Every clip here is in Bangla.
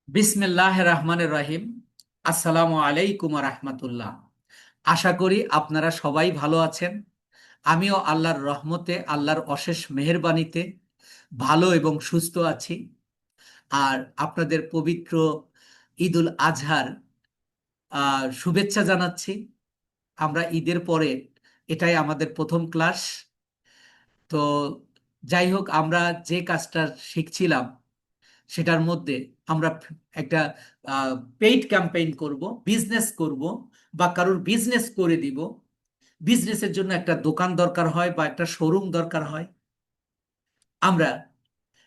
বিসমিল্লাহ রহমানের রহিম। আসসালামু আলাইকুম রহমতুল্লাহ। আশা করি আপনারা সবাই ভালো আছেন। আমিও আল্লাহর রহমতে, আল্লাহর অশেষ মেহেরবানিতে ভালো এবং সুস্থ আছি। আর আপনাদের পবিত্র ঈদুল আজহার শুভেচ্ছা জানাচ্ছি। আমরা ঈদের পরে এটাই আমাদের প্রথম ক্লাস। তো যাই হোক, আমরা যে কাজটা শিখছিলাম সেটার মধ্যে আমরা একটা পেইড ক্যাম্পেইন করব, বিজনেস করব বা কারোর বিজনেস করে দিব। বিজনেসের জন্য একটা দোকান দরকার হয় বা একটা শোরুম দরকার হয়। আমরা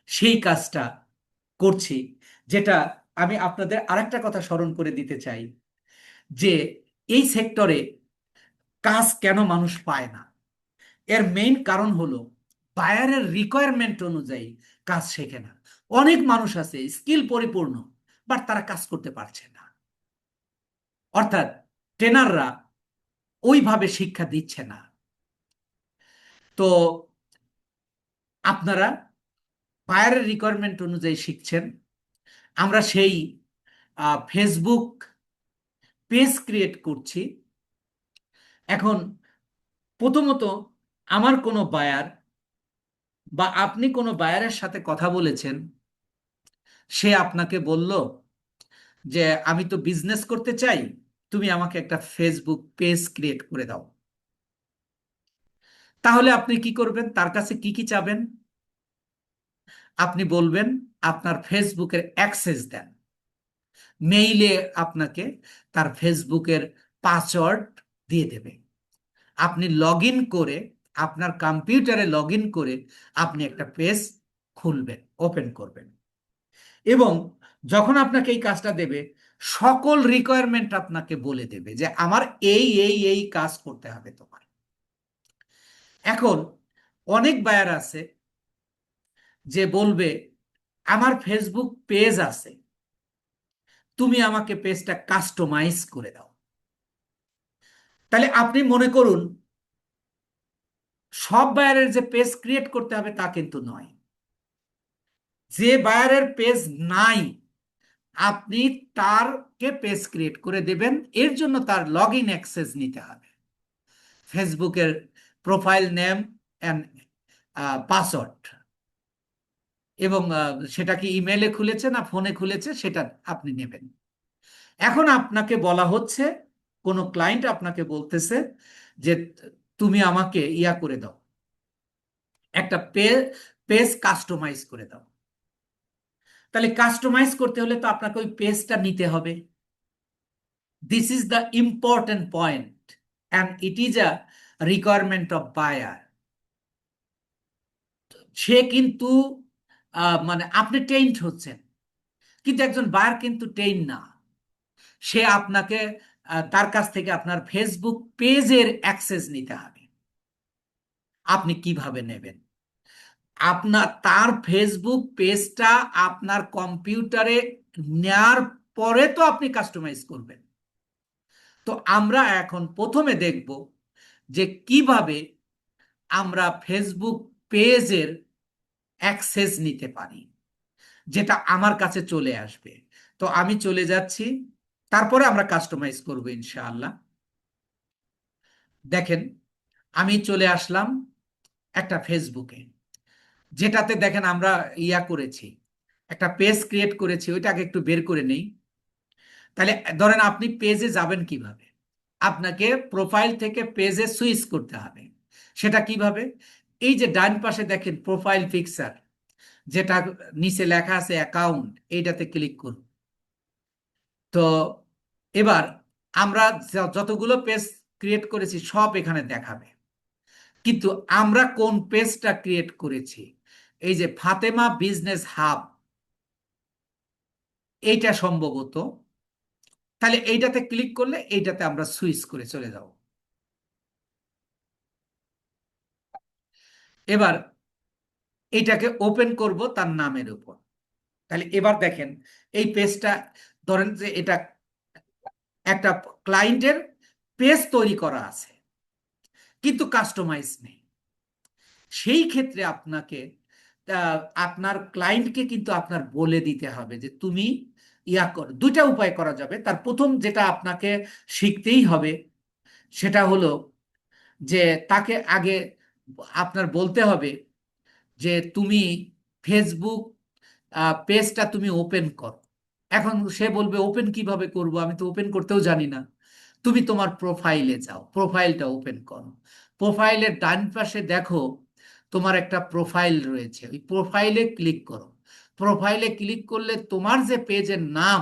সেই কাজটা করছি, যেটা আমি আপনাদের আরেকটা কথা স্মরণ করে দিতে চাই, যে এই সেক্টরে কাজ কেন মানুষ পায় না। এর মেইন কারণ হলো বায়ারের রিকোয়ারমেন্ট অনুযায়ী কাজ শেখে না। অনেক মানুষ আছে স্কিল পরিপূর্ণ, বাট তারা কাজ করতে পারছে না। অর্থাৎ ট্রেনাররা ওইভাবে শিক্ষা দিচ্ছে না। তো আপনারা বায়ারের রিকোয়ারমেন্ট অনুযায়ী শিখছেন। আমরা সেই ফেসবুক পেজ ক্রিয়েট করছি। এখন প্রথমত, আমার কোনো বায়ার বা আপনি কোনো বায়ারের সাথে কথা বলেছেন, সে আপনাকে বলল যে আমি তো বিজনেস করতে চাই, তুমি আমাকে একটা ফেসবুক পেজ ক্রিয়েট করে দাও। তাহলে আপনি কি করবেন? তার কাছে কি কি চাবেন? আপনি বলবেন আপনার ফেসবুকের অ্যাক্সেস দেন। মেইলে আপনাকে তার ফেসবুকের পাসওয়ার্ড দিয়ে দেবে। আপনি লগ ইন করে, আপনার কম্পিউটারে লগ ইন করে আপনি একটা পেজ খুলবেন, ওপেন করবেন। এবং যখন আপনাকে এই কাজটা দেবে, সকল রিকোয়ারমেন্ট আপনাকে বলে দেবে যে আমার এই এই এই কাজ করতে হবে তোমার। এখন অনেক বায়ার আছে যে বলবে আমার ফেসবুক পেজ আছে, তুমি আমাকে পেজটা কাস্টমাইজ করে দাও। তাহলে আপনি মনে করুন সব বায়ারের যে পেজ ক্রিয়েট করতে হবে তা কিন্তু নয়। যে বায়ারের পেজ নাই, আপনি তারকে পেজ ক্রিয়েট করে দেবেন। এর জন্য তার লগ ইন অ্যাক্সেস নিতে হবে, ফেসবুকের প্রোফাইল নেম অ্যান্ড পাসওয়ার্ড। এবং সেটা কি ইমেলে খুলেছে না ফোনে খুলেছে সেটা আপনি নেবেন। এখন আপনাকে বলা হচ্ছে, কোনো ক্লায়েন্ট আপনাকে বলতেছে যে তুমি আমাকে ইয়া করে দাও, একটা পেজ কাস্টমাইজ করে দাও। তাহলে কাস্টমাইজ করতে হলে তো আপনাকে ওই পেজটা নিতে হবে। This is the important point and it is a requirement of buyer. সে কিন্তু মানে আপনি টেইনড হচ্ছেন, কিন্তু একজন বায়ার কিন্তু টেইন না। সে আপনাকে তার কাছ থেকে আপনার ফেসবুক পেজের অ্যাক্সেস নিতে হবে। আপনি কিভাবে নেবেন? আপনার তার ফেসবুক পেজটা আপনার কম্পিউটারে নেয়ার পরে তো আপনি কাস্টমাইজ করবেন। তো আমরা এখন প্রথমে দেখব যে কিভাবে আমরা ফেসবুক পেজের অ্যাক্সেস নিতে পারি, যেটা আমার কাছে চলে আসবে। তো আমি চলে যাচ্ছি, তারপরে আমরা কাস্টমাইজ করব ইনশাআল্লাহ। দেখেন, আমি চলে আসলাম একটা ফেসবুকে, যেটাতে দেখেন আমরা ইয়া করেছি, একটা পেজ ক্রিয়েট করেছি। ওইটাকে একটু বের করে নেই। তাহলে ধরেন আপনি পেজে যাবেন কিভাবে? আপনাকে প্রোফাইল থেকে পেজে সুইচ করতে হবে। সেটা কিভাবে? এই যে ডান পাশে দেখেন প্রোফাইল পিকচার, যেটা নিচে লেখা আছে অ্যাকাউন্ট, এইটাতে ক্লিক করুন। তো এবার আমরা যতগুলো পেজ ক্রিয়েট করেছি সব এখানে দেখাবে। কিন্তু আমরা কোন পেজটা ক্রিয়েট করেছি, এই যে ফাতেমা বিজনেস হাব, এইটা সম্ভবত। তাহলে এইটাতে ক্লিক করলে এইটাতে আমরা সুইচ করে চলে যাব। এবার এইটাকে ওপেন করব তার নামের উপর। তাহলে এবার দেখেন এই পেজটা, ধরেন যে এটা একটা ক্লায়েন্টের পেজ তৈরি করা আছে, কিন্তু কাস্টমাইজ নেই। সেই ক্ষেত্রে আপনাকে আপনার ক্লায়েন্টকে কিন্তু আপনার বলে দিতে হবে যে তুমি দুইটা উপায় করা যাবে। তার প্রথম যেটা আপনাকে শিখতেই হবে সেটা হলো যে তাকে আগে আপনার বলতে হবে যে তুমি ফেসবুক পেজটা তুমি ওপেন করো। এখন সে বলবে ওপেন কিভাবে করব, আমি তো ওপেন করতেও জানি না। তুমি তোমার প্রোফাইলে যাও, প্রোফাইলটা ওপেন করো। প্রোফাইলের ডান পাশে দেখো তোমার একটা প্রোফাইল রয়েছে, ওই প্রোফাইলে ক্লিক করো। প্রোফাইলে ক্লিক করলে তোমার যে পেজের নাম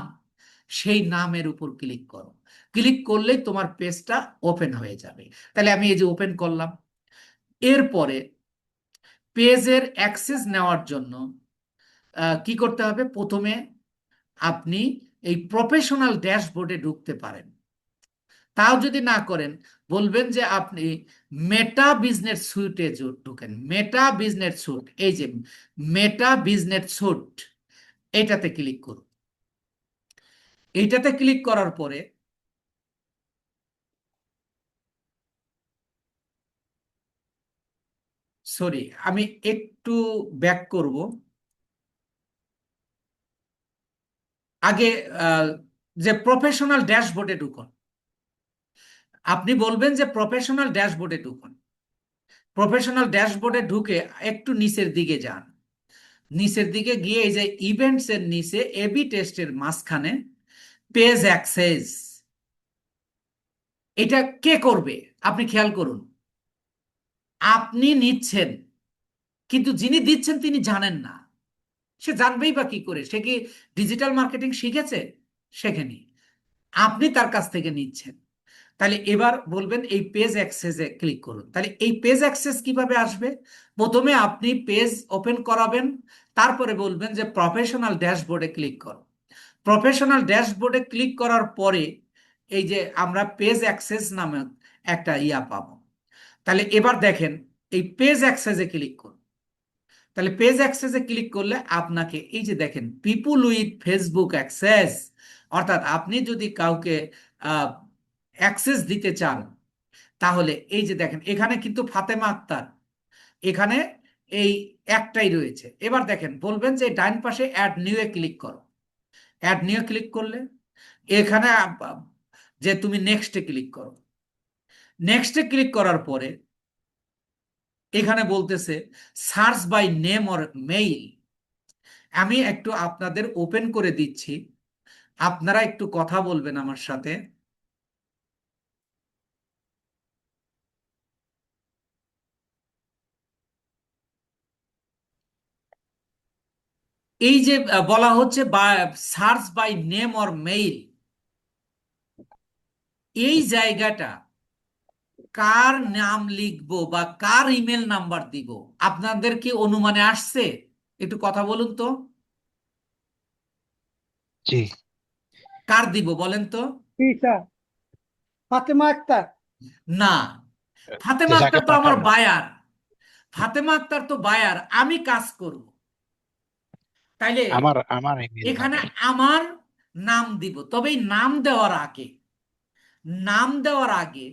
সেই নামের উপর ক্লিক করো। ক্লিক করলেই তোমার পেজটা ওপেন হয়ে যাবে। তাহলে আমি এই যে ওপেন করলাম। এরপরে পেজের অ্যাক্সেস নেওয়ার জন্য কি করতে হবে? প্রথমে আপনি এই প্রফেশনাল ড্যাশবোর্ডে ঢুকতে পারেন। তাও যদি না করেন, বলবেন যে আপনি মেটা বিজনেস সুইটে ঢুকেন। মেটা বিজনেস সুইট, এই যে মেটা বিজনেস সুইট, এইটাতে ক্লিক করুন। এইটাতে ক্লিক করার পরে সরি, আমি একটু ব্যাক করব। আগে আহ, যে প্রফেশনাল ড্যাশবোর্ডে ঢুকুন। আপনি বলবেন যে প্রফেশনাল ড্যাশবোর্ডে ঢুকুন। প্রফেশনাল ড্যাশবোর্ডে ঢুকে একটু নিচের দিকে যান। নিচের দিকে গিয়ে এই যে ইভেন্টস এর নিচে এবি টেস্টের মাঝখানে পেজ অ্যাক্সেস, এটা কে করবে? আপনি খেয়াল করুন, আপনি নিচ্ছেন কিন্তু যিনি দিচ্ছেন তিনি জানেন না। সে জানবেই বা কি করে? সে কি ডিজিটাল মার্কেটিং শিখেছে? শেখেনি। আপনি তার কাছ থেকে নিচ্ছেন। তাহলে এবার বলবেন এই পেজ অ্যাক্সেসে ক্লিক করুন। তাহলে এই পেজ অ্যাক্সেস কিভাবে আসবে? প্রথমে আপনি পেজ ওপেন করাবেন, তারপরে বলবেন যে প্রফেশনাল ড্যাশবোর্ডে ক্লিক করো। প্রফেশনাল ড্যাশবোর্ডে ক্লিক করার পরে এই যে আমরা পেজ অ্যাক্সেস নামে একটা পাবো। তাহলে এবার দেখেন এই পেজ অ্যাক্সেসে ক্লিক করুন। তাহলে পেজ অ্যাক্সেসে ক্লিক করলে আপনাকে এই যে দেখেন পিপুল উইথ ফেসবুক অ্যাক্সেস, অর্থাৎ আপনি যদি কাউকে অ্যাক্সেস দিতে চান তাহলে এই যে দেখেন এখানে কিন্তু ফাতেমা আক্তার, এখানে এই একটাই রয়েছে। এবার দেখেন বলবেন যে ডাইন পাশে অ্যাড নিউ এ ক্লিক করো। অ্যাড নিউ ক্লিক করলে এখানে যে তুমি নেক্সটে ক্লিক করো। নেক্সটে ক্লিক করার পরে এখানে বলতেছে search by name or mail. আমি একটু আপনাদের ওপেন করে দিচ্ছি, আপনারা একটু কথা বলবেন আমার সাথে। এই যে বলা হচ্ছে search by name or mail, এই জায়গাটা কার নাম লিখবো বা কার ইমেল নাম্বার দিব আপনাদের কি অনুমানে আসছে? একটু কথা বলুন তো। জি। কার দিব বলেন তো? পিতা ফাতেমা আক্তার। না, ফাতেমা যে যাকে আক্তার তো আমার পাঠাবো। বায়ার। ফাতেমা আক্তার তো বায়ার, আমি কাজ করব। তাইলে আমার আমার ইমেল এখানে নামে। আমার নাম দিব। তবে এই নাম দেওয়ার আগে, নাম দেওয়ার আগে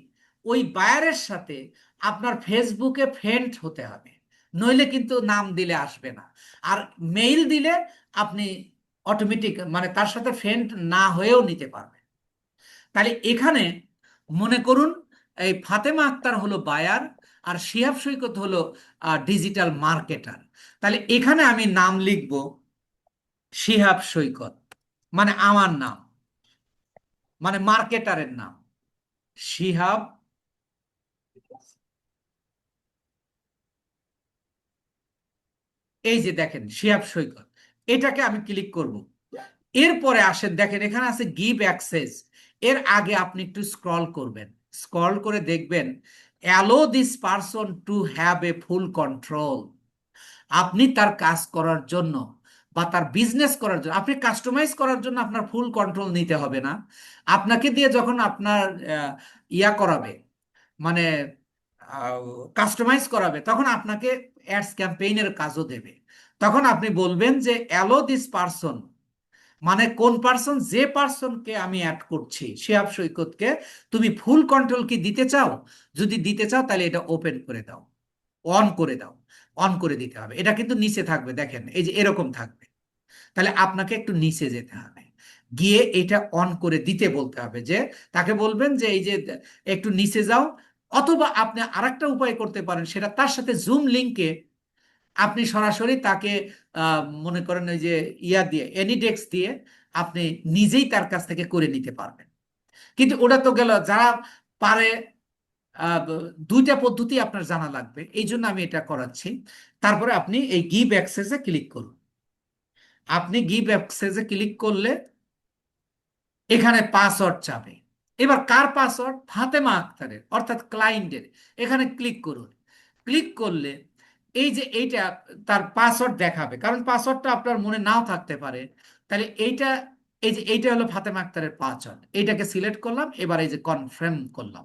ওই বায়ারের সাথে আপনার ফেসবুকে ফ্রেন্ড হতে হবে, নইলে কিন্তু নাম দিলে আসবে না। আর মেইল দিলে আপনি অটোমেটিক মানে তার সাথে ফ্রেন্ড না হয়েও নিতে পারবেন। তাহলে এখানে মনে করুন এই ফাতেমা আক্তার হলো বায়ার আর শিহাব সৈকত হলো ডিজিটাল মার্কেটার। তাহলে এখানে আমি নাম লিখব শিহাব সৈকত, মানে আমার নাম, মানে মার্কেটারের নাম শিহাব। এই যে দেখেন শিহাব সৈকত, এটাকে আমি ক্লিক করব। এরপরে আসেন দেখেন এখানে আছে গিভ অ্যাক্সেস। এর আগে আপনি একটু স্ক্রল করবেন, স্ক্রল করে দেখবেন allow this person to have a full control. আপনি তার কাজ করার জন্য বা তার বিজনেস করার জন্য, আপনি কাস্টমাইজ করার জন্য আপনার ফুল কন্ট্রোল নিতে হবে না। আপনাকে দিয়ে যখন আপনার করাবে, মানে কাস্টমাইজ করাবে, তখন আপনাকে অ্যাডস ক্যাম্পেইনের কাজও দেবে। তখন আপনি বলবেন যে অ্যালো দিস পারসন, মানে কোন পার্সন, যে পার্সনকে আমি অ্যাড করছি শিহাব সৈকতকে, তুমি ফুল কন্ট্রোল কি দিতে চাও? যদি দিতে চাও তাহলে এটা ওপেন করে দাও, অন করে দাও। অন করে দিতে হবে। এটা কিন্তু নিচে থাকবে, দেখেন এই যে এরকম থাকবে। তাহলে আপনাকে একটু নিচে যেতে হবে। গিয়ে এটা অন করে দিতে বলতে হবে, যে তাকে বলবেন যে এই যে একটু নিচে যাও, অথবা আপনি আরেকটা উপায় করতে পারেন, সেটা তার সাথে জুম লিংকে আপনি সরাসরি তাকে মনে করেন ওই যে ইয়া দিয়ে এনিডেক্স দিয়ে আপনি নিজেই তার কাছ থেকে করে নিতে পারবেন। কিন্তু ওটা তো গেল, যারা পারে দুইটা পদ্ধতি আপনার জানা লাগবে, এই জন্য আমি এটা করাচ্ছি। তারপরে আপনি এই গিভ অ্যাক্সেসে ক্লিক করুন। আপনি গিভ অ্যাক্সেসে ক্লিক করলে এখানে পাসওয়ার্ড চাবে। এবার কার পাসওয়ার্ড? ফাতেমা আক্তারের, অর্থাৎ ক্লায়েন্টের। এখানে ক্লিক করুন। ক্লিক করলে এই যে এইটা তার পাসওয়ার্ড দেখাবে, কারণ পাসওয়ার্ডটা আপনার মনে নাও থাকতে পারে। তাহলে এইটা, এই যে এইটা হলো ফাতেমা আক্তারের পাসওয়ার্ড, এইটাকে সিলেক্ট করলাম। এবার এই যে কনফার্ম করলাম।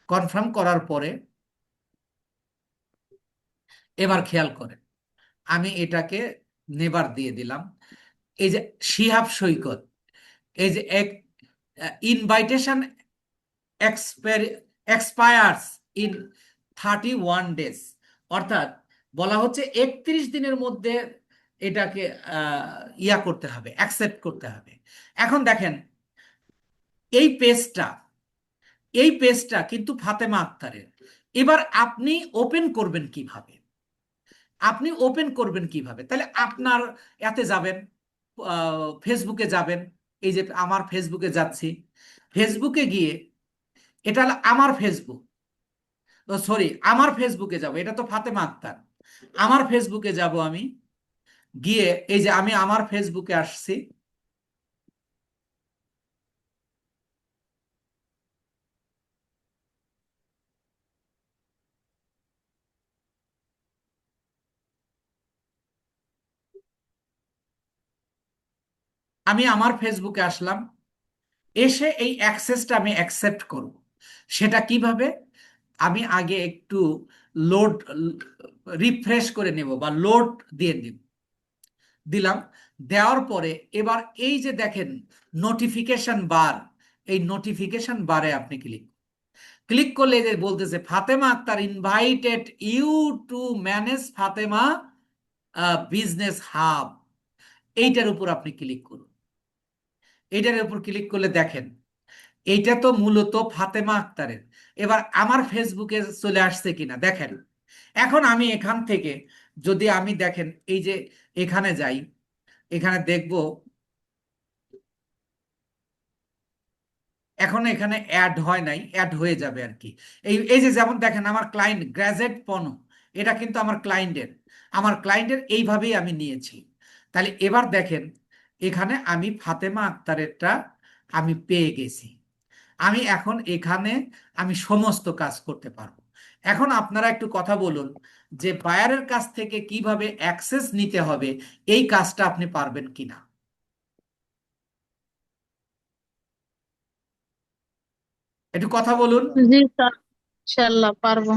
কনফার্ম করার পরে এবার খেয়াল করেন, আমি এটাকে নেবার দিয়ে দিলাম। এই যে শিহাব সৈকত, এই যে এক ইনভাইটেশন এক্সপায়ার্স ইন 31 days, অর্থাৎ বলা হচ্ছে 31 দিনের মধ্যে এটাকে ইয়া করতে হবে, অ্যাকসেপ্ট করতে হবে। এখন দেখেন এই পেজটা, এই পেজটা কিন্তু ফাতেমা আক্তারের। এবার আপনি ওপেন করবেন কিভাবে? আপনি ওপেন করবেন কিভাবে? তাহলে আপনার এতে যাবেন, ফেসবুকে যাবেন। এই যে আমার ফেসবুকে যাচ্ছি, ফেসবুকে গিয়ে, এটা হলো আমার ফেসবুক, সরি আমার ফেসবুকে যাব, এটা তো ফাতেমা আক্তার। আমার ফেসবুকে যাব আমি, গিয়ে এই যে আমি আমার ফেসবুকে আসছি। আমি আমার ফেসবুকে আসলাম, এসে এই অ্যাক্সেসটা আমি অ্যাকসেপ্ট করব। সেটা কিভাবে? আমি আগে একটু লোড, রিফ্রেশ করে নেব বা লোড দিয়ে দিব, দিলাম। দেওয়ার পরে এবার এই যে দেখেন নোটিফিকেশন বার, এই নোটিফিকেশন বারে আপনি ক্লিক, ক্লিক করলে যে বলতেছে Fatema Akter invited you to manage Fatema business hub, এইটার উপর আপনি ক্লিক করুন। এইটার উপর ক্লিক করলে দেখেন এইটা তো মূলত ফাতেমা আক্তারের। এবার আমার ফেসবুকে চলে আসছে কিনা দেখেন। এখন আমি এখান থেকে যদি আমি দেখেন এই যে এখানে যাই, এখানে দেখব এখন এখানে অ্যাড হয় নাই, অ্যাড হয়ে যাবে আর কি। এই এই যে যেমন দেখেন আমার ক্লায়েন্ট গ্রাজুয়েট পনু, এটা কিন্তু আমার ক্লায়েন্টের। আমার ক্লায়েন্টের এইভাবেই আমি নিয়েছি। তাহলে এবার দেখেন এখানে আমি ফাতেমা আক্তারেরটা আমি পেয়ে গেছি। আমি এখন এখানে আমি সমস্ত কাজ করতে পারবো। এখন আপনারা একটু কথা বলুন যে বায়ারের কাছ থেকে কিভাবে অ্যাক্সেস নিতে হবে, এই কাজটা আপনি পারবেন কিনা একটু কথা বলুন। জি স্যার, ইনশাল্লাহ পারবো।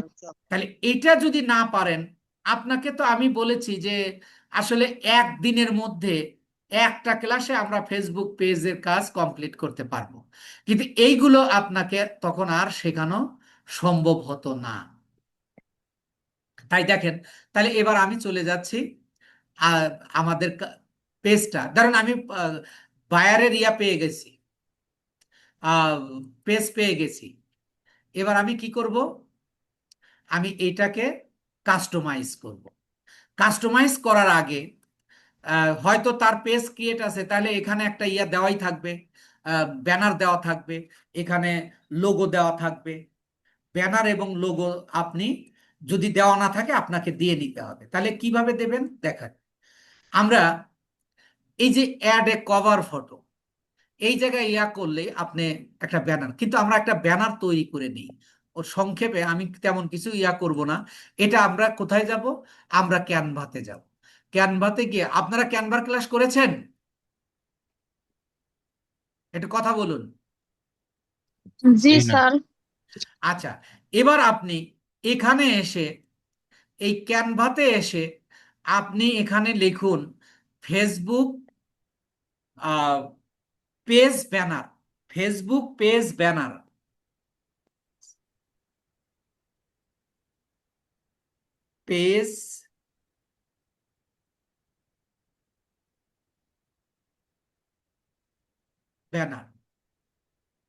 তাহলে এটা যদি না পারেন, আপনাকে তো আমি বলেছি যে আসলে একদিনের মধ্যে একটা ক্লাসে আমরা ফেসবুক পেজের কাজ কমপ্লিট করতে পারবো, কিন্তু এইগুলো আপনাকে তখন আর শেখানো সম্ভব হতো না। তাই দেখেন, তাহলে এবার আমি চলে যাচ্ছি আহ, আমাদের পেজটা ধরেন আমি বায়ারের ইয়া পেয়ে গেছি, পেজ পেয়ে গেছি। এবার আমি কি করব? আমি এইটাকে কাস্টমাইজ করব। কাস্টমাইজ করার আগে হয়তো তার পেজ ক্রিয়েট আছে, তাহলে এখানে একটা ইয়া দেওয়াই থাকবে, ব্যানার দেওয়া থাকবে, এখানে লোগো দেওয়া থাকবে। ব্যানার এবং লোগো আপনি যদি দেওয়া না থাকে আপনাকে দিয়ে নিতে হবে। তাহলে কিভাবে দেবেন দেখেন, আমরা এই যে অ্যাড এ কভার ফটো, এই জায়গায় ইয়া করলে আপনি একটা ব্যানার, কিন্তু আমরা একটা ব্যানার তৈরি করে নিই। ওর সংক্ষেপে আমি তেমন কিছু ইয়া করব না। এটা আমরা কোথায় যাব? আমরা ক্যানভাতে যাব। ক্যানভাতে গিয়ে, আপনারা ক্যানভার ক্লাস করেছেন? একটু কথা বলুন। জি জি না। স্যার। আচ্ছা, এবার আপনি এখানে এসে, এই ক্যানভাতে এসে আপনি এখানে লিখুন Facebook page banner, Facebook page banner, page banner,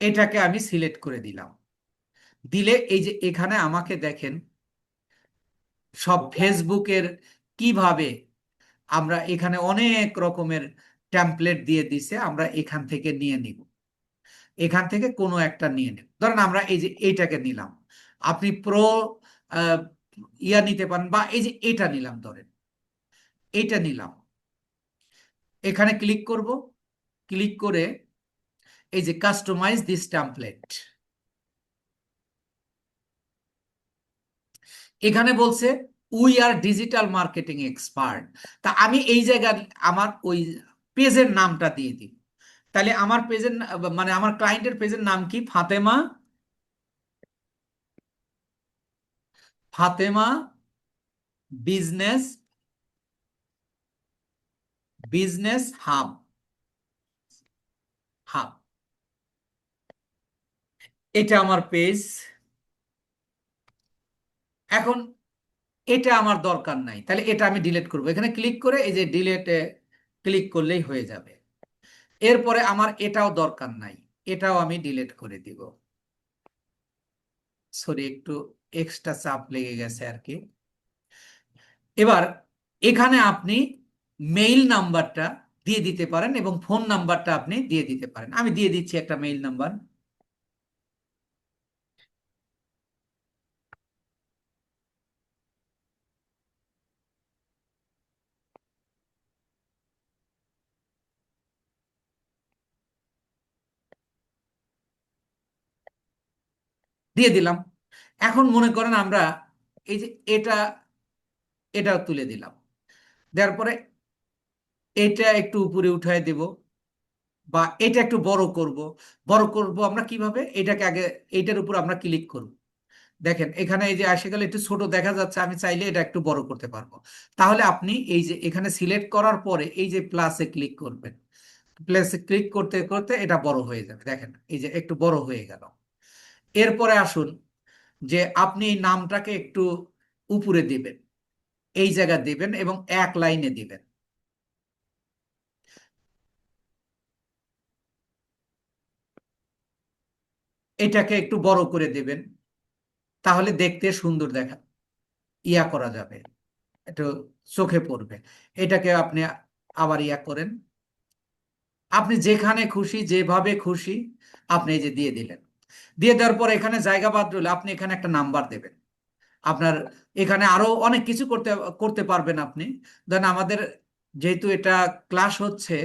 এটাকে আমি সিলেক্ট করে দিলাম। দিলে এই যে এখানে আমাকে দেখেন সব ফেসবুকের কিভাবে আমরা এখানে অনেক রকমের টেমপ্লেট দিয়ে দিছে, আমরা এখান থেকে নিয়ে নিব, এখান থেকে কোনো একটা নিয়ে নেব। ধরেন আমরা এই যে এইটাকে নিলাম, আপনি প্রো ইয়া নিতে পারেন, বা এই যে এটা নিলাম, ধরেন এইটা নিলাম, এখানে ক্লিক করব। ক্লিক করে এই যে কাস্টমাইজ দিস টেমপ্লেট, এখানে বলছে we are digital marketing expert. তা আমি এই জায়গায় আমার ওই পেজের নামটা দিয়ে দিই। তাহলে আমার পেজের মানে আমার ক্লায়েন্টের পেজের নাম কি? Fatema, Fatema business, business hub, hub, এটা আমার পেজ। এখন এটা আমার দরকার নাই, তাহলে এটা আমি ডিলিট করব। এখানে ক্লিক করে এই যে ডিলিটে ক্লিক করলেই হয়ে যাবে। এরপরে আমার এটাও দরকার নাই, এটাও আমি ডিলিট করে দিব। সরি, একটু এক্সট্রা চাপ লেগে গেছে আর কি। এবার এখানে আপনি মেইল নাম্বারটা দিয়ে দিতে পারেন এবং ফোন নাম্বারটা আপনি দিয়ে দিতে পারেন। আমি দিয়ে দিচ্ছি একটা মেইল নাম্বার। দিয়ে দিলাম। এখন মনে করেন আমরা এই যে এটা, এটাও তুলে দিলাম। দেওয়ার পরে এটা একটু উপরে উঠায় দেব, বা এটা একটু বড় করব। বড় করব আমরা কিভাবে? এটাকে আগে এইটার উপর আমরা ক্লিক করব। দেখেন এখানে এই যে আসে গেলে একটু ছোট দেখা যাচ্ছে, আমি চাইলে এটা একটু বড় করতে পারবো। তাহলে আপনি এই যে এখানে সিলেক্ট করার পরে এই যে প্লাসে ক্লিক করবেন। প্লাসে ক্লিক করতে করতে এটা বড় হয়ে যাবে। দেখেন এই যে একটু বড় হয়ে গেল। এরপরে আসুন যে আপনি এই নামটাকে একটু উপরে দিবেন, এই জায়গা দিবেন এবং এক লাইনে দিবেন। এটাকে একটু বড় করে দেবেন, তাহলে দেখতে সুন্দর দেখা ইয়া করা যাবে, একটু চোখে পড়বে। এটাকে আপনি আবার ইয়া করেন, আপনি যেখানে খুশি যেভাবে খুশি আপনি এই যে দিয়ে দিলেন। দিয়ে দেওয়ার পর এখানে জায়গা বাদ রইলে আপনি এখানে একটা নাম্বার দেবেন। আপনার এখানে আরো অনেক কিছু করতে করতে পারবেন আপনি। ধরেন আমাদের যেহেতু এটা ক্লাস হচ্ছে,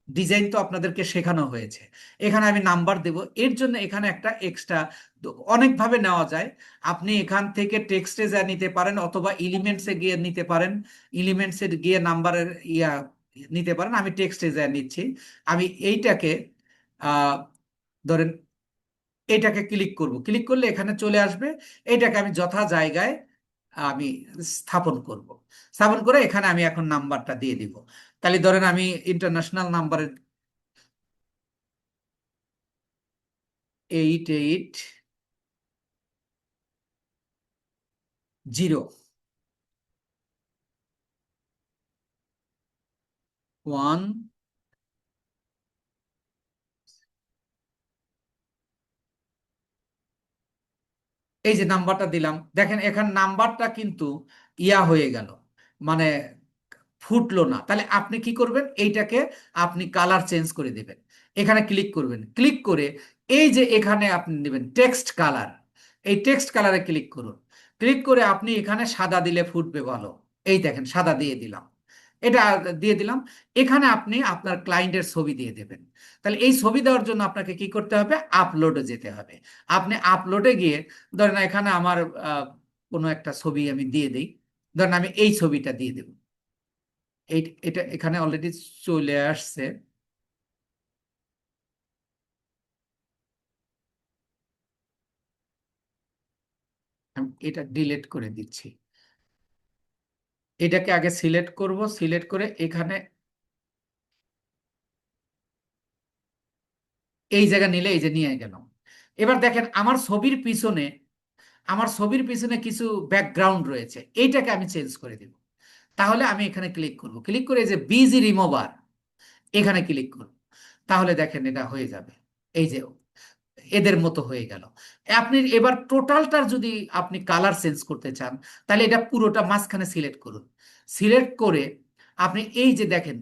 ডিজাইন তো আপনাদেরকে শেখানো হয়েছে, এখানে আমি নাম্বার দেব। এর জন্য এখানে একটা এক্সট্রা অনেকভাবে নেওয়া যায়। আপনি এখান থেকে টেক্সটে যা নিতে পারেন, অথবা এলিমেন্টসে গিয়ে নিতে পারেন, এলিমেন্টসে গিয়ে নাম্বারের ইয়া নিতে পারেন। আমি টেক্সটে যা নিচ্ছি। আমি এইটাকে আহ ধরেন এটাকে ক্লিক করব, ক্লিক করলে এখানে চলে আসবে। এটাকে আমি যথা জায়গায় আমি স্থাপন করব। স্থাপন করে এখানে আমি এখন নাম্বারটা দিয়ে দিব। তাহলে ধরেন আমি ইন্টারন্যাশনাল নাম্বারের 880 1। এই যে নাম্বারটা দিলাম, দেখেন এখানে নাম্বারটা কিন্তু ইয়া হয়ে গেল, মানে ফুটলো না। তাহলে আপনি কি করবেন? এইটাকে আপনি কালার চেঞ্জ করে দেবেন। এখানে ক্লিক করবেন, ক্লিক করে এই যে এখানে আপনি নেবেন টেক্সট কালার, এই টেক্সট কালারে ক্লিক করুন। ক্লিক করে আপনি এখানে সাদা দিলে ফুটবে ভালো। এই দেখেন সাদা দিয়ে দিলাম, এটা দিয়ে দিলাম। এখানে আপনি আপনার ক্লায়েন্টের ছবি দিয়ে দেবেন। তাহলে এই ছবি দেওয়ার জন্য আপনাকে কি করতে হবে? আপলোডে যেতে হবে। আপনি আপলোডে গিয়ে ধরেন এখানে আমার কোনো একটা ছবি আমি দিয়ে দিই। ধরেন আমি এই ছবিটা দিয়ে দেব। এটা এখানে অলরেডি চলে আসছে। আমি এটা ডিলিট করে দিচ্ছি। এটাকে আগে সিলেক্ট করব, সিলেক্ট করে এখানে এই জায়গা নিলে এই যে নিয়ে গেলাম। এবার দেখেন আমার ছবির পিছনে, আমার ছবির পিছনে কিছু ব্যাকগ্রাউন্ড রয়েছে, এইটাকে আমি চেঞ্জ করে দিব। তাহলে আমি এখানে ক্লিক করব, ক্লিক করে এই যে বিজি রিমুভার, এখানে ক্লিক করব। তাহলে দেখেন এটা হয়ে যাবে। এই যে এদের মতো হয়ে গেল। আপনি এবার টোটালটার যদি আপনি কালার চেঞ্জ করতে চান, তাহলে এটা পুরোটা মাঝখানে সিলেক্ট করুন। সিলেক্ট করে আপনি এই যে দেখেন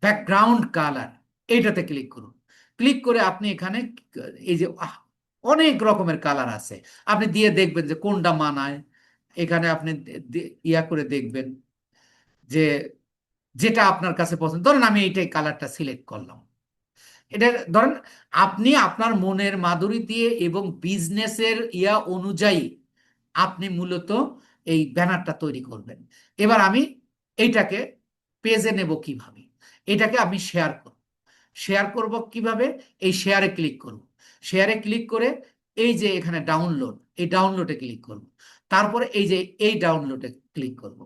ব্যাকগ্রাউন্ড কালার, এইটাতে ক্লিক করুন। ক্লিক করে আপনি এখানে এই যে অনেক রকমের কালার আছে, আপনি দিয়ে দেখবেন যে কোনটা মানায়। এখানে আপনি ইয়া করে দেখবেন যে যেটা আপনার কাছে পছন্দ। ধরেন আমি এইটাই কালারটা সিলেক্ট করলাম। এটা ধরেন আপনি আপনার মনের মাধুরী দিয়ে এবং বিজনেসের ইয়া অনুযায়ী আপনি মূলত এই ব্যানারটা তৈরি করবেন। এবার আমি এইটাকে পেজে নেব কিভাবে, এটাকে আমি শেয়ার করব। শেয়ার করব কিভাবে? এই শেয়ারে ক্লিক করব। শেয়ারে ক্লিক করে এই যে এখানে ডাউনলোড, এই ডাউনলোডে ক্লিক করব। তারপরে এই যে এই ডাউনলোডে ক্লিক করব।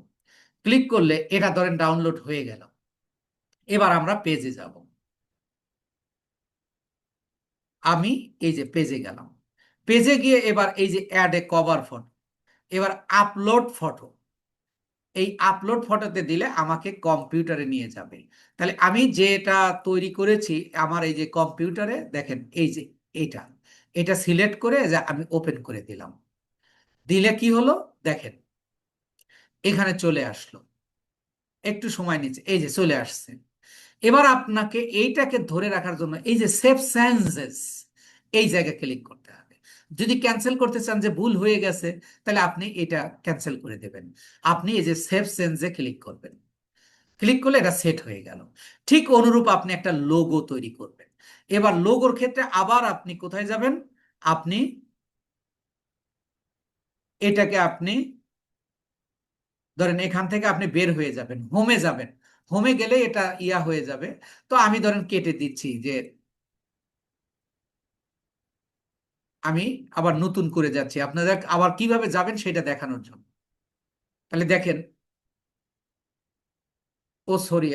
ক্লিক করলে এটা ধরেন ডাউনলোড হয়ে গেল। এবার আমরা পেজে যাব। আমি এই যে পেজে গেলাম। পেজে গিয়ে এবার এই যে অ্যাড এ কভার ফটো, এবার আপলোড ফটো, এই আপলোড ফটোতে দিলে আমাকে কম্পিউটারে নিয়ে যাবে। তাহলে আমি যেটা তৈরি করেছি আমার এই যে কম্পিউটারে দেখেন, এই যে এটা এটা সিলেক্ট করে যে আমি ওপেন করে দিলাম। দিলে কি হলো দেখেন, এখানে চলে আসলো। একটু সময় নিচ্ছে, এই যে চলে আসছে। এবার আপনাকে এইটাকে ধরে রাখার জন্য এই যে সেভ চেঞ্জেস, এই জায়গায় ক্লিক করতে হবে। যদি ক্যান্সেল করতে চান যে ভুল হয়ে গেছে, তাহলে আপনি এটা ক্যান্সেল করে দেবেন। আপনি এই যে সেভ চেঞ্জে ক্লিক করবেন। ক্লিক করলে এটা সেট হয়ে গেল। ঠিক অনুরূপ আপনি একটা লোগো তৈরি করবেন। এবার লোগোর ক্ষেত্রে আবার আপনি কোথায় যাবেন? আপনি এটাকে আপনি ধরেন এখান থেকে আপনি বের হয়ে যাবেন, হোমে যাবেন। হোমে গেলে এটা ইয়া হয়ে যাবে। তো আমি ধরেন কেটে দিচ্ছি যে আমি আবার নতুন করে যাচ্ছি আপনাদের আবার কিভাবে যাবেন সেটা দেখানোর জন্য। তাহলে দেখেন, ও সরি,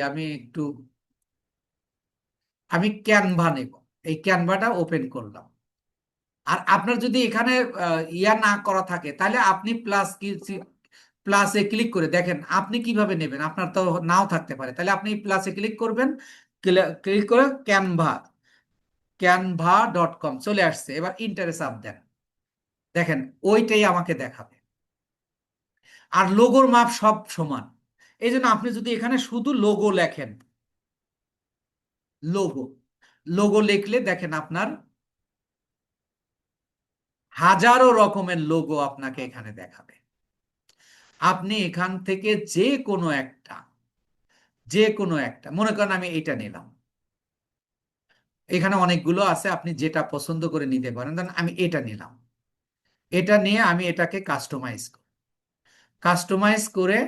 আমি ক্যানভা নেব। এই ক্যানভাটা ওপেন করলাম। আর আপনার যদি এখানে ইয়া না করা থাকে, তাহলে আপনি প্লাসে ক্লিক করে দেখেন আপনি কিভাবে নেবেন। আপনার তো নাও থাকতে পারে, তাহলে আপনি প্লাসে ক্লিক করবেন। ক্লিক করে ক্যানভা.com চলে আসছে। এবার ইন্টারে চাপ দেন, দেখেন ওইটাই আমাকে দেখাবে। আর লোগোর মাপ সব সমান। এই জন্য আপনি যদি এখানে শুধু লোগো লেখেন, লোগো লোগো লিখলে দেখেন আপনার হাজারো রকমের লোগো আপনাকে এখানে দেখাবে। আপনি এখান থেকে যে কোনো একটা মনে করেন আমি এটা নিলাম। এখানে অনেকগুলো আছে, আপনি যেটা পছন্দ করে নিতে পারেন। ধরেন আমি এটা নিলাম। এটা নিয়ে আমি এটাকে কাস্টমাইজ করে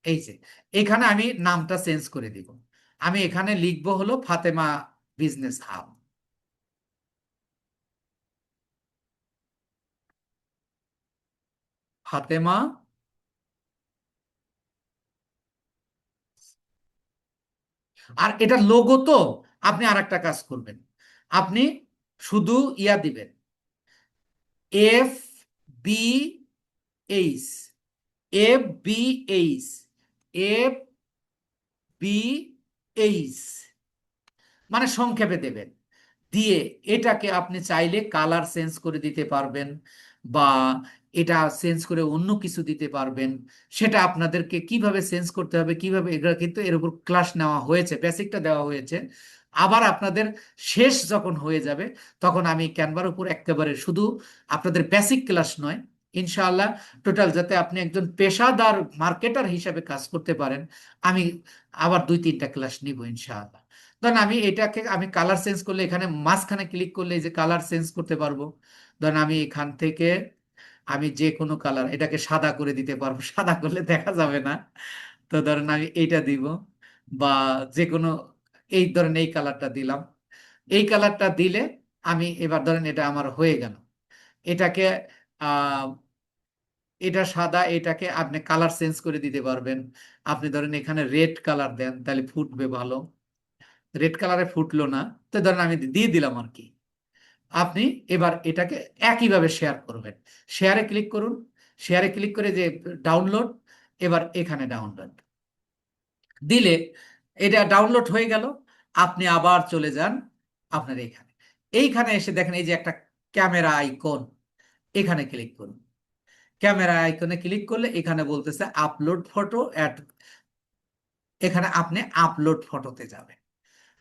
এই যে এখানে আমি নামটা চেঞ্জ করে দিব। আমি এখানে লিখবো হলো ফাতেমা বিজনেস হাব। ফাতেমা, আর এটা লোগো তো আপনি আর একটা কাজ করবেন। আপনি শুধু ইয়া দিবেন, FBH, FBH, FBH, মানে সংক্ষেপে দেবেন। দিয়ে এটাকে আপনি চাইলে কালার চেঞ্জ করে দিতে পারবেন, বা এটা চেঞ্জ করে অন্য কিছু দিতে পারবেন। সেটা আপনাদেরকে কিভাবে চেঞ্জ করতে হবে, কিভাবে, এগুলো কিন্তু এর উপর ক্লাস নেওয়া হয়েছে, বেসিকটা দেওয়া হয়েছে। আবার আপনাদের শেষ যখন হয়ে যাবে, তখন আমি ক্যানভার উপর একেবারে শুধু আপনাদের বেসিক ক্লাস নয়, ইনশাআল্লাহ টোটাল, যাতে আপনি একজন পেশাদার মার্কেটার হিসাবে কাজ করতে পারেন, আমি আবার 2-3টা ক্লাস নিব ইনশাআল্লাহ। ধরেন আমি এটাকে আমি কালার চেঞ্জ করলে এখানে মাঝখানে ক্লিক করলে এই যে কালার চেঞ্জ করতে পারবো। ধরেন আমি এখান থেকে আমি যে কোনো কালার, এটাকে সাদা করে দিতে পারবো। সাদা করলে দেখা যাবে না। তো ধরেন আমি এইটা দিব, বা যে কোনো, এই ধরেন এই কালারটা দিলাম। এই কালারটা দিলে আমি এবার ধরেন এটা আমার হয়ে গেল। এটাকে আহ এটা সাদা, এটাকে আপনি কালার চেঞ্জ করে দিতে পারবেন। আপনি ধরেন এখানে রেড কালার দেন, তাহলে ফুটবে ভালো। রেড কালারে ফুটলো না, তো ধরেন আমি দিয়ে দিলাম আর কি। আপনি এবার এটাকে একইভাবে শেয়ার করবেন। শেয়ারে ক্লিক করুন। শেয়ারে ক্লিক করে যে ডাউনলোড, এবার এখানে ডাউনলোড দিলে এটা ডাউনলোড হয়ে গেল। আপনি আবার চলে যান আপনার এইখানে এসে দেখেন এই যে একটা ক্যামেরা আইকন, এখানে ক্লিক করুন। ক্যামেরা আইকনে ক্লিক করলে এখানে বলতেছে আপলোড ফটো অ্যাট, এখানে আপনি আপলোড ফটোতে যাবেন।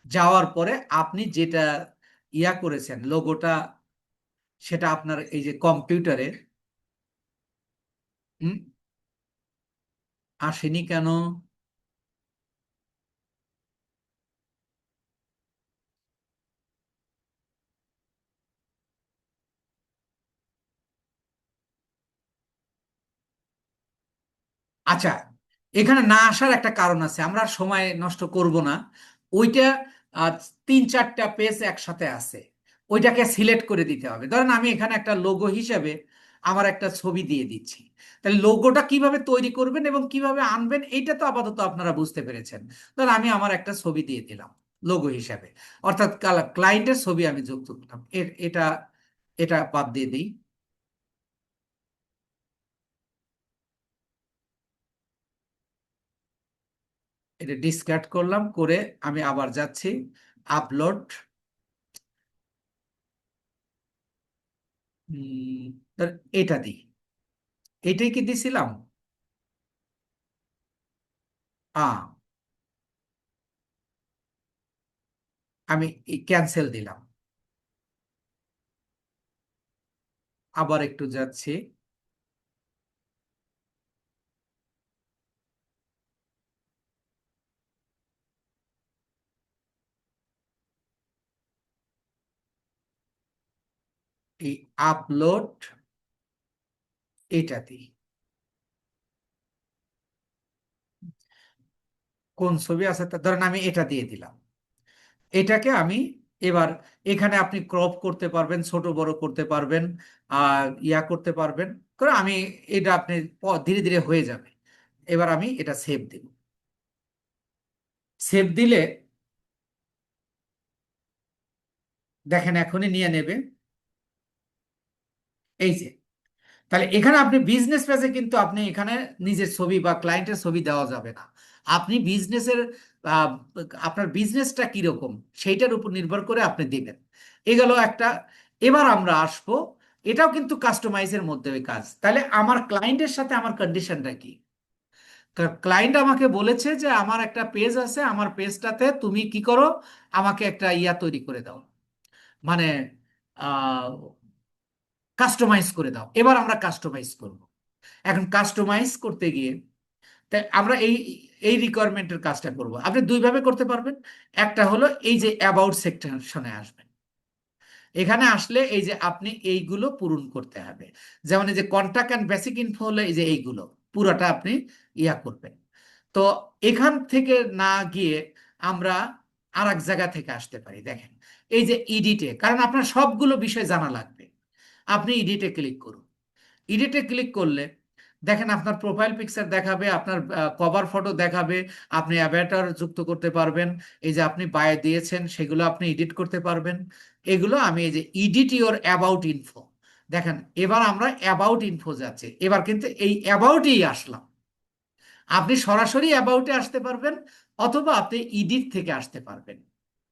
যাওয়ার পরে আপনি যেটা করেছেন লোগোটা, সেটা আপনার এই যে কম্পিউটারে আসেনি কেন? আচ্ছা, এখানে না আসার একটা কারণ আছে, আমরা আর সময় নষ্ট করব না। ওইটা আহ, 3-4টা পেজ একসাথে আছে, ওইটাকে সিলেক্ট করে দিতে হবে। ধরেন আমি এখানে একটা লোগো হিসাবে আমার একটা ছবি দিয়ে দিচ্ছি। তাহলে লোগোটা কিভাবে তৈরি করবেন এবং কিভাবে আনবেন এইটা তো আপাতত আপনারা বুঝতে পেরেছেন। ধরেন আমি আমার একটা ছবি দিয়ে দিলাম লোগো হিসাবে, অর্থাৎ ক্লায়েন্টের ছবি আমি যুক্ত করলাম। এটা এটা বাদ দিয়ে দিই। এটা ডিসকার্ড করলাম, করে আমি আবার যাচ্ছি আপলোড। এটা দিই, এটাই কি দিছিলাম? আমি ক্যান্সেল দিলাম, আবার একটু যাচ্ছি। এই আপলোড এটা দিই। কোন ছবি আছে তা ধরেন আমি এটা দিয়ে দিলাম। এটাকে আমি এবার এখানে আপনি ক্রপ করতে পারবেন, ছোট বড় করতে পারবেন, আর করতে পারবেন করে আমি এটা আপনি ধীরে ধীরে হয়ে যাবে। এবার আমি এটা সেভ দেব। সেভ দিলে দেখেন এখনই নিয়ে নেবে। এই যে, তাহলে এখানে আপনি বিজনেস পেজে কিন্তু আপনি এখানে নিজের ছবি বা ক্লায়েন্টের ছবি দেওয়া যাবে না। আপনি বিজনেসের আহ, আপনার বিজনেসটা কিরকম সেইটার উপর নির্ভর করে আপনি দিবেন। এ গেল একটা। এবার আমরা আসবো, এটাও কিন্তু কাস্টমাইজের মধ্যে ওই কাজ। তাহলে আমার ক্লায়েন্টের সাথে আমার কন্ডিশনটা কি? ক্লায়েন্ট আমাকে বলেছে যে আমার একটা পেজ আছে, আমার পেজটাতে তুমি কি করো, আমাকে একটা তৈরি করে দাও, মানে কাস্টমাইজ করে দাও। এবার আমরা কাস্টমাইজ করব। এখন কাস্টমাইজ করতে গিয়ে তাই আমরা এই এই রিকোয়ারমেন্টের কাজটা করব। আপনি দুই ভাবে করতে পারবেন। একটা হলো এই যে অ্যাবাউট সেকশনে আসবেন। এখানে আসলে এই যে আপনি এইগুলো পূরণ করতে হবে। যেমন এই যে কন্টাক্ট অ্যান্ড বেসিক ইনফো হলো এই যে এইগুলো পুরোটা আপনি করবেন। তো এখান থেকে না গিয়ে আমরা আর এক জায়গা থেকে আসতে পারি। দেখেন এই যে ইডিটে, কারণ আপনার সবগুলো বিষয় জানা লাগবে। আপনি ইডিটে ক্লিক করুন। এডিটে ক্লিক করলে দেখেন আপনার প্রোফাইল পিকচার দেখাবে, আপনার কভার ফটো দেখাবে, আপনি অ্যাভাটার যুক্ত করতে পারবেন। এই যে আপনি বায়ে দিয়েছেন সেগুলো আপনি এডিট করতে পারবেন। এগুলো আমি এই যে ইডিট ইওর অ্যাবাউট ইনফো, দেখেন এবার আমরা অ্যাবাউট ইনফো যাচ্ছে। এবার কিন্তু এই অ্যাবাউটেই আসলাম। আপনি সরাসরি অ্যাবাউটে আসতে পারবেন, অথবা আপনি ইডিট থেকে আসতে পারবেন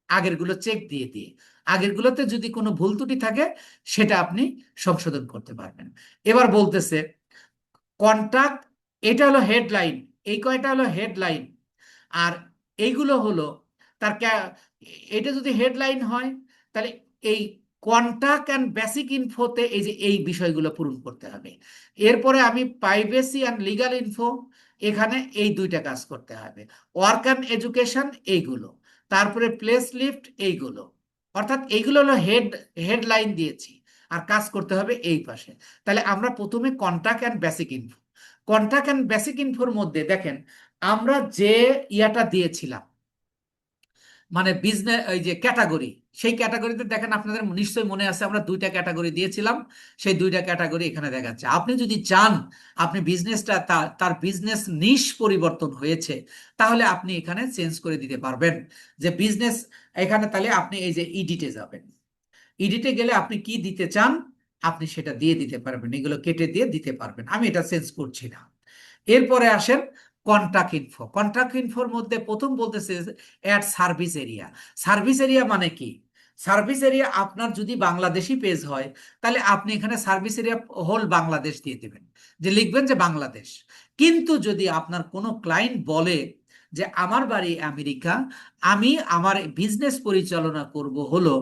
আগেরগুলো চেক দিয়ে দিয়ে। আগেরগুলোতে যদি কোনো ভুল ত্রুটি থাকে সেটা আপনি সংশোধন করতে পারবেন। এবার বলতেছে কন্টাক্ট, এটা হলো হেডলাইন, এই কয়টা হলো হেডলাইন। আর এইগুলো হলো তার এটা যদি হেডলাইন হয় তাহলে এই কন্টাক্ট অ্যান্ড বেসিক ইনফোতে এই যে এই বিষয়গুলো পূরণ করতে হবে। এরপরে আমি প্রাইভেসি অ্যান্ড লিগাল ইনফো, এখানে এই দুইটা কাজ করতে হবে। ওয়ার্ক অ্যান্ড এডুকেশন এইগুলো, তারপরে প্লেস লিফট এইগুলো। অর্থাৎ এইগুলো হলো হেডলাইন দিয়েছি, আর কাজ করতে হবে এই পাশে। তাহলে আমরা প্রথমে contact and basic info, contact and basic ইনফোর মধ্যে দেখেন আমরা যে দিয়েছিলাম, মানে বিজনেস ওই যে ক্যাটাগরি, সেই ক্যাটাগরিতে দেখেন আপনাদের নিশ্চয়ই মনে আছে আমরা দুইটা ক্যাটাগরি দিয়েছিলাম। সেই দুইটা ক্যাটাগরি এখানে দেখাচ্ছে। আপনি যদি চান আপনি বিজনেসটা তার বিজনেস নিশ পরিবর্তন হয়েছে, তাহলে আপনি এখানে চেঞ্জ করে দিতে পারবেন যে বিজনেস। এখানে তাহলে আপনি এই যে ইডিটে যাবেন। ইডিটে গেলে আপনি কি দিতে চান আপনি সেটা দিয়ে দিতে পারবেন, এগুলো কেটে দিয়ে দিতে পারবেন। আমি এটা চেঞ্জ করছি না। এরপরে আসেন কন্ট্রাক্ট ইনফোর মধ্যে প্রথম বলতেছে add service area. Service area মানে কি? সার্ভিস এরিয়া আপনার যদি বাংলাদেশি পেজ হয় তাহলে আপনি এখানে সার্ভিস এরিয়া হোল বাংলাদেশ দিয়ে দেবেন, যে লিখবেন যে বাংলাদেশ। কিন্তু যদি আপনার কোনো ক্লায়েন্ট বলে যে আমার বাড়ি আমেরিকা, আমি আমার বিজনেস পরিচালনা করব হলো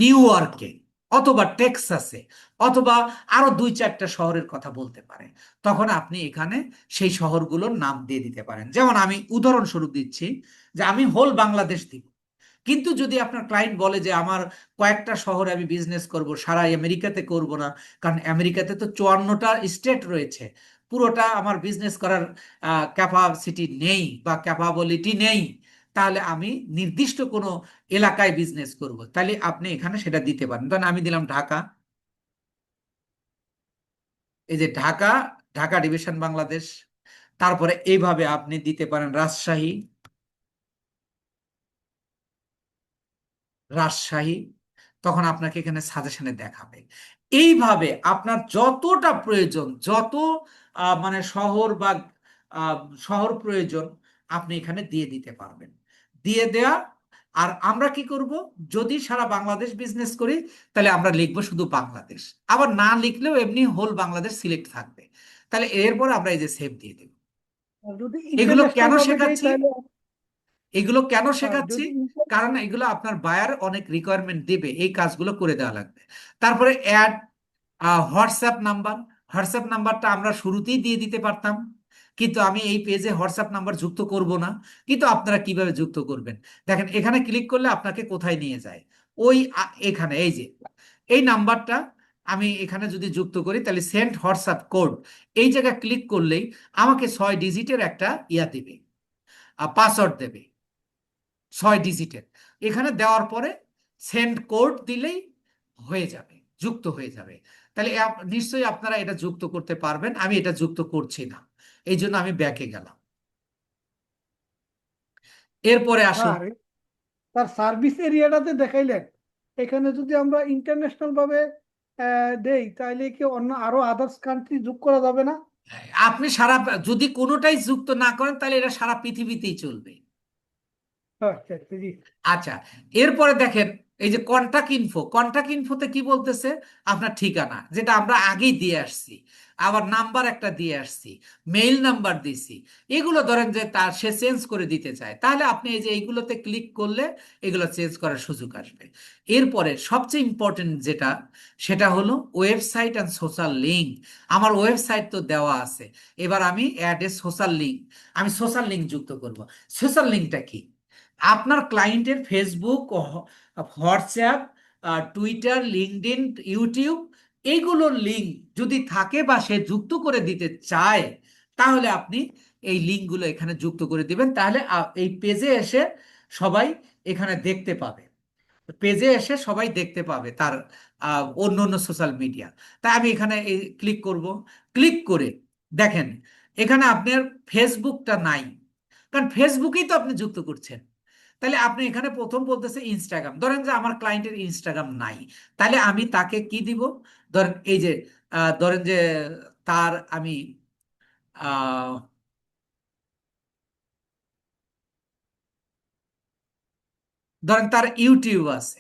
নিউ ইয়র্কে অথবা টেক্সাসে অথবা আরো 2-4টা শহরের কথা বলতে পারে, তখন আপনি এখানে সেই শহরগুলোর নাম দিয়ে দিতে পারেন। যেমন আমি উদাহরণস্বরূপ দিচ্ছি যে আমি হোল বাংলাদেশ দিব। কিন্তু যদি আপনার ক্লায়েন্ট বলে যে আমার কয়েকটা শহরে আমি বিজনেস করব, সারা আমেরিকাতে করব না, কারণ আমেরিকাতে তো 54টা স্টেট রয়েছে, পুরোটা আমার বিজনেস করার ক্যাপাসিটি নেই বা ক্যাপাবিলিটি নেই, তাহলে আমি নির্দিষ্ট কোনো এলাকায় বিজনেস করব, তাহলে আপনি এখানে সেটা দিতে পারেন। ধরেন আমি দিলাম ঢাকা, এই যে ঢাকা, ঢাকা ডিভিশন বাংলাদেশ। তারপরে এইভাবে আপনি দিতে পারেন রাজশাহী, রাজশাহী, তখন আপনাকে এখানে সাজেশনে দেখাবে। এইভাবে আপনার যতটা প্রয়োজন, যত মানে শহর বা আহ, শহর প্রয়োজন, আপনি এখানে দিয়ে দিতে পারবেন, দিয়ে দেয়া। আর আমরা কি করব, যদি সারা বাংলাদেশ বিজনেস করি তাহলে আমরা লিখবো শুধু বাংলাদেশ, আবার না লিখলেও এমনি হোল বাংলাদেশ সিলেক্ট থাকবে। তাহলে এরপর আমরা এই যে সেভ দিয়ে দেব। আর যদি এগুলো ইন্টারন্যাশনাল কেন ভাবে দেই শেখাচ্ছি? তাহলে এগুলো কেন আর শেখাচ্ছি? যদি কারণ এগুলো আপনার বায়ার অনেক রিকোয়ারমেন্ট দেবে, এই কাজগুলো করে দেওয়া লাগবে। তারপরে অ্যাড হোয়াটসঅ্যাপ নাম্বার। হোয়াটসঅ্যাপ নাম্বারটা আমরা শুরুতেই দিয়ে দিতে পারতাম, কিন্তু আমি এই পেজে হোয়াটসঅ্যাপ নাম্বার যুক্ত করব না। কিন্তু আপনারা কিভাবে যুক্ত করবেন দেখেন, এখানে ক্লিক করলে আপনাকে কোথায় নিয়ে যায়, ওই এখানে এই যে এই নাম্বারটা আমি এখানে যদি যুক্ত করি তাহলে সেন্ড হোয়াটসঅ্যাপ কোড, এই জায়গায় ক্লিক করলেই আমাকে 6 ডিজিটের একটা ইয়া দেবে, পাসওয়ার্ড দেবে 6 ডিজিটের। এখানে দেওয়ার পরে সেন্ড কোড দিলেই হয়ে যাবে, যুক্ত হয়ে যাবে। তাহলে নিশ্চয়ই আপনারা এটা যুক্ত করতে পারবেন। আমি এটা যুক্ত করছি না, এই জন্য আমি ব্যাকে গেলাম। এরপরে আসুন। আর তার সার্ভিস এরিয়াটাতে দেখাইলেন, এখানে যদি আমরা ইন্টারন্যাশনাল ভাবে দেই তাহলে কি অন্য আরো আদার্স কান্ট্রি যোগ করা যাবে না? আপনি সারা, যদি কোনোটাই যুক্ত না করেন তাহলে এটা সারা পৃথিবীতেই চলবে। আচ্ছা আচ্ছা, জি। আচ্ছা, এরপরে দেখেন এই যে কন্টাক্ট ইনফো, কন্টাক্ট ইনফোতে কি বলতেছে, আপনার ঠিকানা যেটা আমরা আগেই দিয়ে আসছি, আবার নাম্বার একটা দিয়ে আসছি, মেইল নাম্বার দিছি। এগুলো ধরেন যে তার সে চেঞ্জ করে দিতে চায়, তাহলে আপনি এই যে এইগুলোতে ক্লিক করলে এগুলো চেঞ্জ করার সুযোগ আসবে। এরপরে সবচেয়ে ইম্পর্টেন্ট যেটা, সেটা হলো ওয়েবসাইট অ্যান্ড সোশ্যাল লিঙ্ক। আমার ওয়েবসাইট তো দেওয়া আছে, এবার আমি অ্যাড এ সোশ্যাল লিঙ্ক, আমি সোশ্যাল লিঙ্ক যুক্ত করব। সোশ্যাল লিঙ্কটা কি? আপনার ক্লায়েন্টের Facebook, WhatsApp, Twitter, LinkedIn, YouTube, এইগুলোর লিঙ্ক যদি থাকে বা সে যুক্ত করে দিতে চায়, তাহলে আপনি এই লিঙ্কগুলো এখানে যুক্ত করে দিবেন। তাহলে এই পেজে এসে সবাই এখানে দেখতে পাবে, পেজে এসে সবাই দেখতে পাবে তার অন্য অন্য সোশ্যাল মিডিয়া। তাই আমি এখানে ক্লিক করব। ক্লিক করে দেখেন এখানে আপনার ফেসবুকটা নাই, কারণ ফেসবুকেই তো আপনি যুক্ত করছেন। তাহলে আপনি এখানে প্রথম বলতেছে ইনস্টাগ্রাম, ধরেন যে আমার ক্লায়েন্টের ইনস্টাগ্রাম নাই, তাহলে আমি তাকে কি দিব? ধরেন এই যে ধরেন যে তার আমি আহ, ধরেন তার ইউটিউব আছে,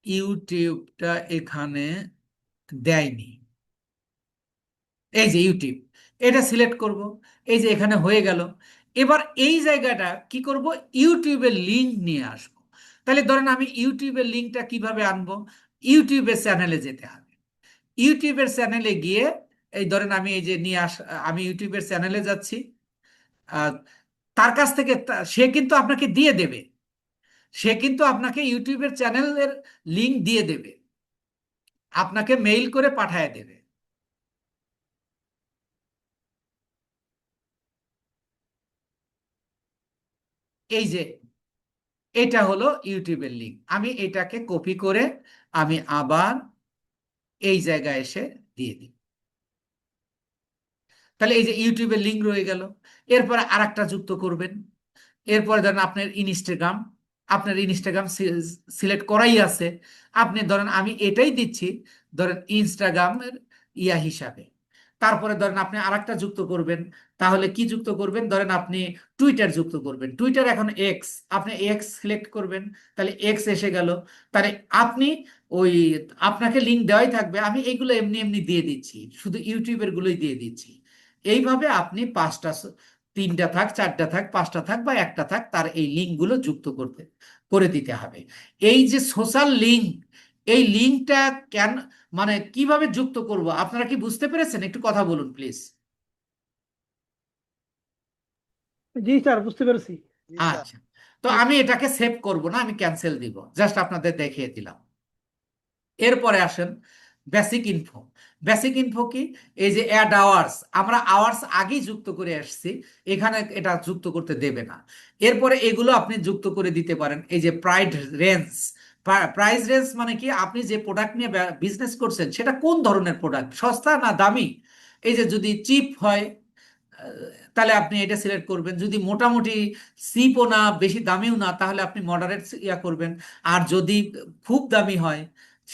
ইউটিউবটা এখানে দেয়নি, এই যে ইউটিউব, এটা সিলেক্ট করব। এই যে এখানে হয়ে গেল। এবার এই জায়গাটা কি করব, ইউটিউবের লিঙ্ক নিয়ে আসব। তাহলে ধরেন আমি ইউটিউবের লিঙ্কটা কিভাবে আনবো, ইউটিউবের চ্যানেলে যেতে হবে। ইউটিউবের চ্যানেলে গিয়ে এই ধরেন আমি এই যে নিয়ে আমি ইউটিউবের চ্যানেলে যাচ্ছি। আহ, তার কাছ থেকে সে কিন্তু আপনাকে দিয়ে দেবে, সে কিন্তু আপনাকে ইউটিউবের চ্যানেলের লিঙ্ক দিয়ে দেবে, আপনাকে মেইল করে পাঠায় দেবে। এই যে এটা হলো ইউটিউবের লিঙ্ক, আমি এটাকে কপি করে আমি আবার এই জায়গায় এসে দিয়ে দিই। তাহলে এই যে ইউটিউবের লিঙ্ক রয়ে গেল। এরপরে আরেকটা যুক্ত করবেন, এরপরে ধরেন আপনার ইনস্টাগ্রাম সিলেক্ট করাই আছে, আপনি ধরেন আমি এটাই দিচ্ছি, ধরেন ইনস্টাগ্রামের হিসাবে। তারপরে ধরেন আপনি আরেকটা যুক্ত করবেন, তাহলে কি যুক্ত করবেন, ধরেন আপনি টুইটার যুক্ত করবেন, টুইটার এখন এক্স, আপনি এক্স সিলেক্ট করবেন, তাহলে এক্স এসে গেল। তাহলে আপনি ওই আপনাকে লিঙ্ক দেওয়াই থাকবে, আমি এইগুলো এমনি এমনি দিয়ে দিচ্ছি, শুধু ইউটিউবের গুলোই দিয়ে দিচ্ছি। এইভাবে আপনি তিনটা থাক, চারটা থাক, পাঁচটা থাক বা একটা থাক, তার এই লিঙ্ক গুলো যুক্ত করে দিতে হবে। এই যে সোশ্যাল লিঙ্ক, এই লিঙ্কটা কেন, মানে কিভাবে যুক্ত করব, আপনারা কি বুঝতে পেরেছেন? একটু কথা বলুন প্লিজ। জি স্যার, বুঝতে পেরেছি। জি স্যার। আচ্ছা, তো আমি এটাকে সেভ করব না, আমি ক্যান্সেল দিব, জাস্ট আপনাদের দেখিয়ে দিলাম। এরপরে আসেন বেসিক ইনফো। বেসিক ইনফো কি? এই যে অ্যাড আওয়ার্স, আমরা আওয়ার্স আগেই যুক্ত করে আসছি, এখানে এটা যুক্ত করতে দেবে না। এরপরে এগুলো আপনি যুক্ত করে দিতে পারেন। এই যে রেঞ্জ, প্রাইস রেঞ্জ মানে কি, আপনি যে প্রোডাক্ট নিয়ে বিজনেস করছেন সেটা কোন ধরনের প্রোডাক্ট, সস্তা না দামি। এই যে যদি চিপ হয়, তাহলে আপনি এটা সিলেক্ট করবেন, যদি মোটামুটি চিপও না বেশি দামিও না, তাহলে আপনি মডারেট করবেন। আর যদি খুব দামি হয়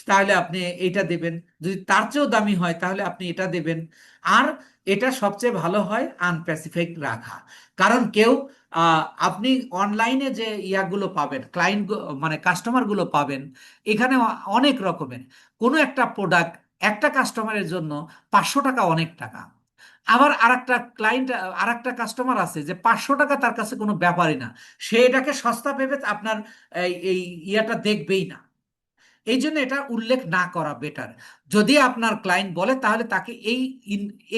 তাহলে আপনি এটা দেবেন, যদি তার চেয়েও দামি হয় তাহলে আপনি এটা দেবেন। আর এটা সবচেয়ে ভালো হয় আনস্পেসিফিক রাখা, কারণ কেউ আপনি অনলাইনে যে ইয়াগুলো পাবেন, ক্লায়েন্ট মানে কাস্টমার গুলো পাবেন, এখানে অনেক রকমের। কোনো একটা প্রোডাক্ট একটা কাস্টমারের জন্য 500 টাকা অনেক টাকা। আবার আরেকটা ক্লায়েন্ট, আরেকটা কাস্টমার আছে যে 500 টাকা তার কাছে কোনো ব্যাপারই না, সে এটাকে সস্তা ভেবে আপনার এই ইয়াটা দেখবেই না। এই জন্য এটা উল্লেখ না করা বেটার। যদি আপনার ক্লায়েন্ট বলে তাহলে তাকে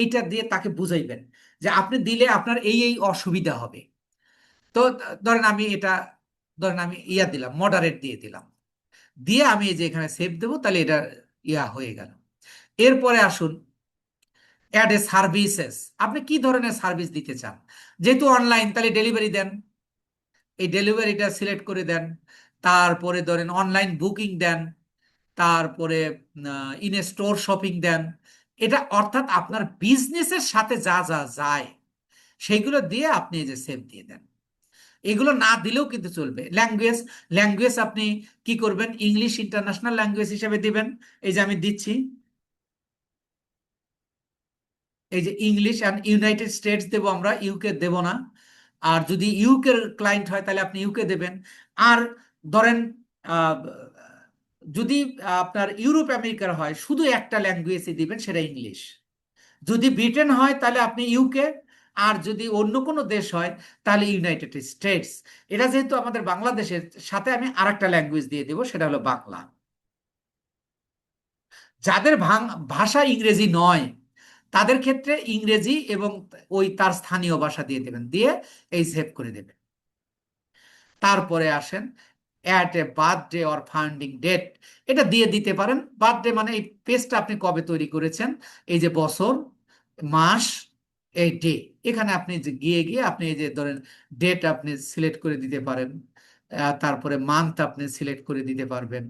এইটা দিয়ে তাকে বুঝাইবেন যে আপনি দিলে আপনার এই অসুবিধা হবে। তো ধরেন আমি দিলাম, মডারেট দিয়ে দিলাম, দিয়ে আমি এই যে এখানে সেভ দেবো, তাহলে এটা হয়ে গেল। এরপরে আসুন অ্যাড এ সার্ভিসেস, আপনি কি ধরনের সার্ভিস দিতে চান, যেহেতু অনলাইন তাহলে ডেলিভারি দেন, এই ডেলিভারিটা সিলেক্ট করে দেন। তারপরে ধরেন অনলাইন বুকিং দেন, তারপরে ইন স্টোর শপিং দেন। এটা অর্থাৎ আপনার বিজনেসের সাথে যা যা যায় সেইগুলো দিয়ে আপনি এই যে সেভ দিয়ে দেন। এগুলো না দিলেও কিন্তু চলবে। ল্যাঙ্গুয়েজ, ল্যাঙ্গুয়েজ আপনি কি করবেন, ইংলিশ ইন্টারন্যাশনাল ল্যাঙ্গুয়েজ হিসেবে দিবেন। এই যে আমি দিচ্ছি, এই যে ইংলিশ অ্যান্ড ইউনাইটেড স্টেটস দেবো আমরা, ইউকে দেব না। আর যদি ইউকের ক্লায়েন্ট হয় তাহলে আপনি ইউকে দেবেন। আর ধরেন আহ, যদি আপনার ইউরোপ আমেরিকার হয় শুধু একটা ল্যাঙ্গুয়েজই দিবেন, সেটা ইংলিশ। যদি ব্রিটেন হয় তাহলে আপনি ইউকে, আর যদি অন্য কোনো দেশ হয় তাহলে ইউনাইটেড স্টেটস। এটা যেহেতু আমাদের বাংলাদেশের সাথে আমি আরেকটা ল্যাঙ্গুয়েজ দিয়ে দেবো, সেটা হলো বাংলা। যাদের ভাষা ইংরেজি নয় তাদের ক্ষেত্রে ইংরেজি এবং ওই তার স্থানীয় ভাষা দিয়ে দেবেন, দিয়ে এই সেভ করে দেবেন। তারপরে আসেন at a birthday or founding date, এটা দিয়ে দিতে পারেন। বার্থডে মানে এই পেজটা আপনি কবে তৈরি করেছেন, এই যে বছর, মাস, এই ডে, এখানে আপনি যে গিয়ে গিয়ে আপনি এই যে ধরেন ডেট আপনি সিলেক্ট করে দিতে পারেন। তারপরে মান্থ আপনি সিলেক্ট করে দিতে পারবেন,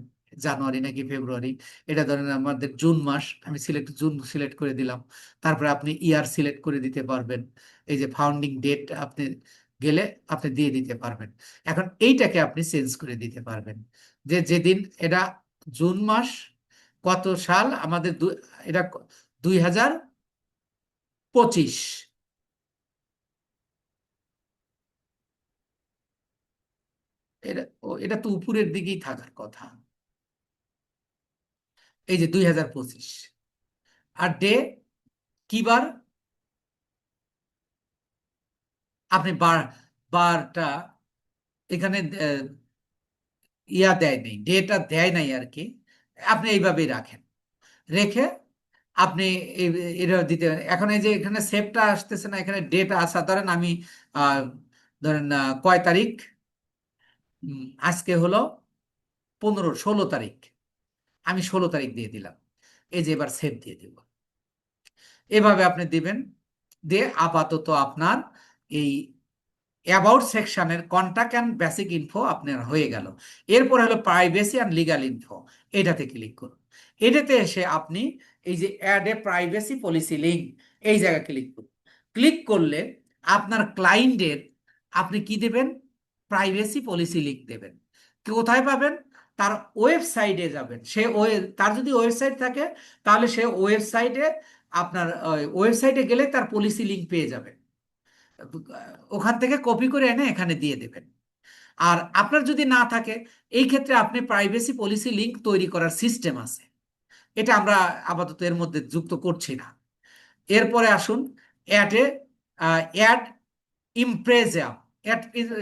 জানুয়ারি নাকি ফেব্রুয়ারি। এটা ধরেন আমাদের জুন মাস, আমি জুন সিলেক্ট করে দিলাম। তারপরে আপনি ইয়ার সিলেক্ট করে দিতে পারবেন, এই যে ফাউন্ডিং ডেট আপনি গেলে আপনি দিয়ে দিতে পারবেন। এখন এইটাকে আপনি চেঞ্জ করে দিতে পারবেন, যে যেদিন এটা জুন মাস, কত সাল আমাদের, এটা 2025। এটা তো উপরের দিকেই থাকার কথা, এই যে 2025। আর ডে কি বার, আপনি বারটা এখানে দেয় নেই, ডেটা দেয় নাই আর কি, আপনি এইভাবেই রাখেন। রেখে আপনি এটা দিতে, এখন এই যে এখানে সেভটা আসতেছে না, এখানে ডেট আসা, ধরেন আমি আহ, ধরেন কয় তারিখ, আজকে হলো 16 তারিখ, আমি 16 তারিখ দিয়ে দিলাম। এই যে এবার সেভ দিয়ে দিব, এভাবে আপনি দিবেন। দিয়ে আপাতত আপনার এই অ্যাবাউট সেকশনের কন্টাক্ট অ্যান্ড বেসিক ইনফো আপনার হয়ে গেল। এরপর হলো প্রাইভেসি অ্যান্ড লিগাল ইনফো, এটাতে ক্লিক করুন। এটাতে এসে আপনি এই যে add a privacy policy link, এই জায়গায় ক্লিক করুন। ক্লিক করলে আপনার ক্লায়েন্টের আপনি কি দেবেন, প্রাইভেসি পলিসি লিঙ্ক দেবেন। কোথায় পাবেন? তার ওয়েবসাইটে যাবেন। তার যদি ওয়েবসাইট থাকে তাহলে সে ওয়েবসাইটে আপনার ওয়েবসাইটে গেলে তার পলিসি লিঙ্ক পেয়ে যাবেন। ওখান থেকে কপি করে এনে এখানে দিয়ে দেবেন। আর আপনার যদি না থাকে, এই ক্ষেত্রে আপনি প্রাইভেসি পলিসি লিঙ্ক তৈরি করার সিস্টেম আছে, এটা আমরা আপাতত এর মধ্যে যুক্ত করছি না। এরপরে আসুন অ্যাডে অ্যাড ইমপ্রেজিয়াম, অ্যাড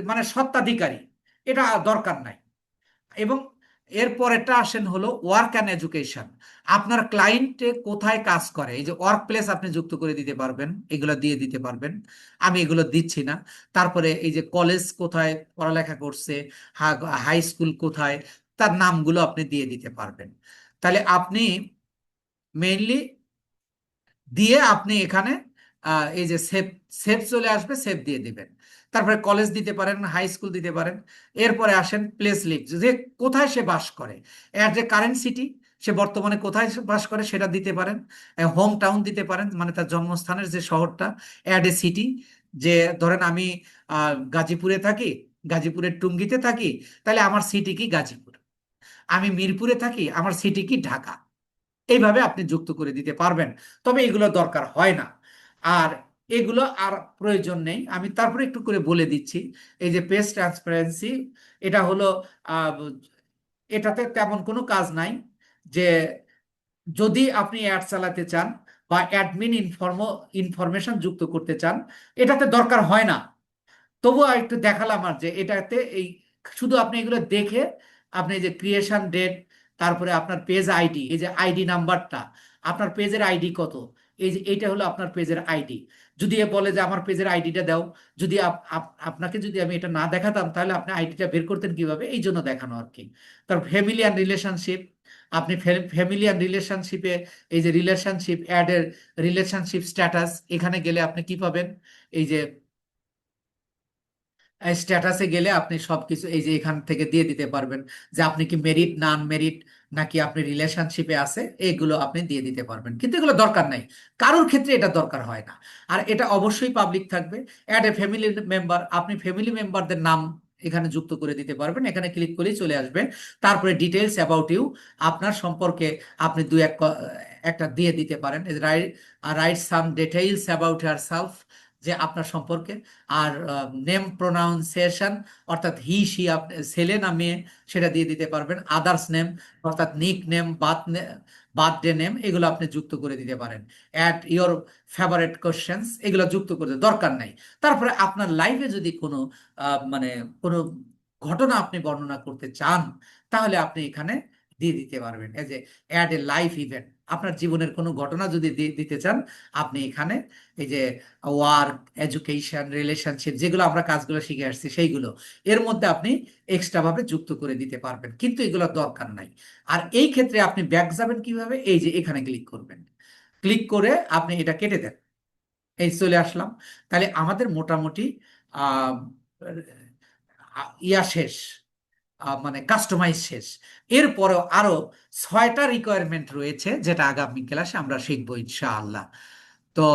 মানে স্বত্বাধিকারী, এটা দরকার নাই। এবং এরপরেরটা আসেন হলো ওয়ার্ক অ্যান্ড এডুকেশন। আপনার ক্লায়েন্টে কোথায় কাজ করে, এই যে ওয়ার্ক প্লেস আপনি যুক্ত করে দিতে পারবেন, এগুলো দিয়ে দিতে পারবেন। আমি এগুলো দিচ্ছি না। তারপরে এই যে কলেজ কোথায় পড়ালেখা করছে, হাই স্কুল কোথায়, তার নামগুলো আপনি দিয়ে দিতে পারবেন। তাহলে আপনি মেইনলি দিয়ে আপনি এখানে এই যে সেভ সেভ চলে আসবে, সেভ দিয়ে দিবেন। তারপরে কলেজ দিতে পারেন, হাই স্কুল দিতে পারেন। এরপরে আসেন প্লেস লিভ, যে কোথায় সে বাস করে, এর যে কারেন্ট সিটি, সে বর্তমানে কোথায় বাস করে সেটা দিতে পারেন। হোম টাউন দিতে পারেন, মানে তার জন্মস্থানের যে শহরটা। অ্যাড এ সিটি, যে ধরেন আমি গাজীপুরে থাকি, গাজীপুরের টুঙ্গিতে থাকি, তাহলে আমার সিটি কি গাজীপুর। আমি মিরপুরে থাকি, আমার সিটি কি ঢাকা। এইভাবে আপনি যুক্ত করে দিতে পারবেন। তবে এগুলো দরকার হয় না, আর এগুলো আর প্রয়োজন নেই। আমি তারপরে একটু করে বলে দিচ্ছি। এই যে পেজ ট্রান্সপারেন্সি, এটা হলো আহ, এটাতে তেমন কোনো কাজ নাই। যে যদি আপনি অ্যাড চালাতে চান বা অ্যাডমিন ইনফরমেশন যুক্ত করতে চান, এটাতে দরকার হয় না। তবুও একটু দেখালাম আর, যে এটাতে এই শুধু আপনি এগুলো দেখে আপনি এই যে ক্রিয়েশন ডেট, তারপরে আপনার পেজ আইডি, এই যে আইডি নাম্বারটা, আপনার পেজের আইডি কত, এই যে এইটা হলো আপনার পেজের আইডি। যদি এ বলে যে আমার পেজের আইডিটা দাও, যদি আপনাকে যদি আমি এটা না দেখাতাম তাহলে আপনি আইডিটা বের করতেন কিভাবে, এই জন্য দেখানো আর কি। তারপর ফ্যামিলি অ্যান্ড রিলেশনশিপ, আপনি ফ্যামিলি অ্যান্ড রিলেশনশিপে এই যে রিলেশনশিপ অ্যাডের রিলেশনশিপ স্ট্যাটাস, এখানে গেলে আপনি কি পাবেন, এই যে স্ট্যাটাসে গেলে আপনি সবকিছু এই যে এখান থেকে দিয়ে দিতে পারবেন, যে আপনি কি মেরিট না আনমেরিট, নাকি আপনি রিলেশনশিপে আছে, এগুলো আপনি দিয়ে দিতে পারবেন। কিন্তু এগুলো দরকার নাই, কারোর ক্ষেত্রে এটা দরকার হয় না। আর এটা অবশ্যই পাবলিক থাকবে। অ্যাড এ ফ্যামিলি মেম্বার, আপনি ফ্যামিলি মেম্বারদের নাম এখানে যুক্ত করে দিতে পারবেন, এখানে ক্লিক করেই চলে আসবে। তারপরে ডিটেলস অ্যাবাউট ইউ, আপনার সম্পর্কে আপনি একটা দিয়ে দিতে পারেন। Write some details about year self, যে আপনার সম্পর্কে। আর নেম প্রোনাউন্সিয়েশন, অর্থাৎ হি সি, ছেলে না মেয়ে, সেটা দিয়ে দিতে পারবেন। আদার্স নেম, অর্থাৎ নিক নেম, বার্থডে নেম, এগুলো আপনি যুক্ত করে দিতে পারেন। অ্যাট ইয়োর ফেভারিট কোশ্চেন্স, এগুলো যুক্ত করতে দরকার নাই। তারপরে আপনার লাইফে যদি কোনো মানে কোনো ঘটনা আপনি বর্ণনা করতে চান, তাহলে আপনি এখানে দিয়ে দিতে পারবেন। এই যে অ্যাড এ লাইফ ইভেন্ট, আপনার জীবনের কোনো ঘটনা যদি দিতে চান, আপনি এখানে এই যে ওয়ার্ক, এডুকেশন, রিলেশনশিপ, যেগুলো আমরা কাজগুলো শিখে আসছি সেইগুলো এর মধ্যে আপনি এক্সট্রা ভাবে যুক্ত করে দিতে পারবেন। কিন্তু এগুলো দরকার নাই। আর এই ক্ষেত্রে আপনি ব্যাক যাবেন কিভাবে, এই যে এখানে ক্লিক করবেন, ক্লিক করে আপনি এটা কেটে দেন। এই চলে আসলাম। তাহলে আমাদের মোটামুটি আহ ইয়া শেষ, মানে কাস্টমাইজ শেষ। এরপরেও আরো 6টা রিকোয়ারমেন্ট রয়েছে, যেটা আগামী ক্লাসে আমরা শিখবো ইনশাআল্লাহ। তো